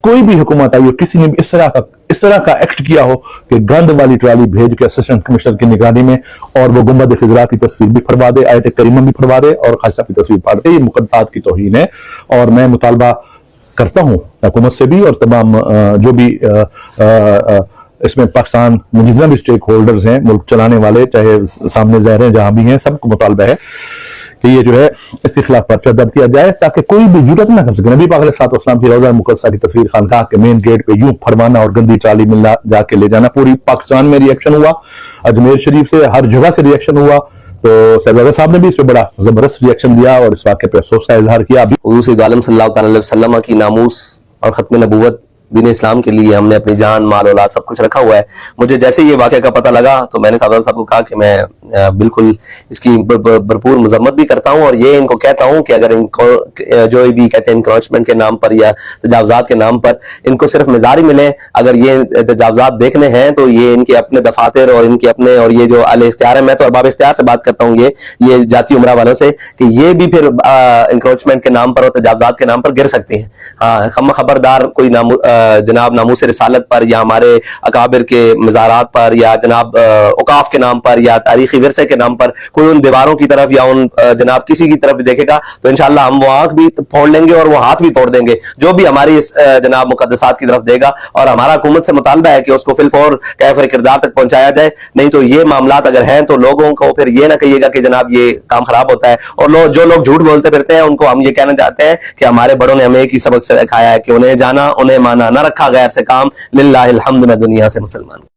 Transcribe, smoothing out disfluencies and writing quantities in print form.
کوئی بھی حکومت آئی ہو کسی نے بھی اس طرح کا ایکٹ کیا ہو کہ گند والی ٹرالی بھیج کے اسسٹنٹ کمشنر کی نگرانی میں اور وہ گنبد خضرا کی تصویر بھی پھڑوا دے، آیت کریمہ بھی پھڑوا دے اور خواجہ صاحب کی تصویر پھاڑ دے، یہ مقدسات کی توہین ہے۔ اور میں مطالبہ کرتا ہوں حکومت سے بھی اور تمام جو بھی اس میں پاکستان میں جتنا بھی اسٹیک ہولڈرز ہیں، ملک چلانے والے، چاہے سامنے ظاہر ہیں جہاں بھی ہیں، سب کو مطالبہ ہے کہ یہ جو ہے اس کے خلاف پرچہ درج کیا جائے تاکہ کوئی بھی جرات نہ کر سکے۔ نبی پاک علیہ الصلوۃ والسلام کی روضہ مقدسہ کی تصویر خانقاہ کے مین گیٹ پہ یوں پھڑوانا اور گندی ٹرالی میں جا کے لے جانا، پوری پاکستان میں ری ایکشن ہوا، اجمیر شریف سے ہر جگہ سے ری ایکشن ہوا، تو صاحب صاحب نے بھی اس پہ بڑا زبردست ری ایکشن دیا اور اس واقعے پہ افسوس کا اظہار کیا۔ حضور سید عالم صلی اللہ تعالی علیہ وسلم کی ناموس اور ختم نبوت دین اسلام کے لیے ہم نے اپنی جان، مال، اولاد سب کچھ رکھا ہوا ہے۔ مجھے جیسے یہ واقعہ کا پتہ لگا تو میں نے صاحب کو کہا کہ میں بالکل اس کی بھرپور مذمت بھی کرتا ہوں اور یہ ان کو کہتا ہوں کہ اگر ان کو جو بھی کہتے ہیں انکروچمنٹ کے نام پر یا تجاوزات کے نام پر ان کو صرف مزار ہی ملے، اگر یہ تجاوزات دیکھنے ہیں تو یہ ان کے اپنے دفاتر اور ان کے اپنے اور یہ جو اہل اختیار ہے، میں تو ارباب اختیار سے بات کرتا ہوں، یہ جاتی عمرہ والوں سے، کہ یہ بھی پھر انکروچمنٹ کے نام پر اور تجاوزات کے نام پر گر سکتے ہیں۔ ہاں خبردار کوئی جناب ناموس رسالت پر یا ہمارے اکابر کے مزارات پر یا جناب اوقاف کے نام پر یا تاریخی ورثے کے نام پر کوئی ان دیواروں کی طرف یا ان جناب کسی کی طرف دیکھے گا تو انشاءاللہ ہم وہ آنکھ بھی پھوڑ لیں گے اور وہ ہاتھ بھی توڑ دیں گے جو بھی ہماری اس جناب مقدسات کی طرف دے گا، اور ہمارا حکومت سے مطالبہ ہے کہ اس کو فی الفور کیفر کردار تک پہنچایا جائے، نہیں تو یہ معاملات اگر ہیں تو لوگوں کو پھر یہ نہ کہیے گا کہ جناب یہ کام خراب ہوتا ہے۔ اور جو لوگ جھوٹ بولتے پھرتے ہیں ان کو ہم یہ کہنا چاہتے ہیں کہ ہمارے بڑوں نے ہمیں ایک ہی سبق سکھایا ہے کہ انہیں جانا، انہیں مانا، نہ رکھا غیر سے کام، للہ الحمد، میں دنیا سے مسلمان۔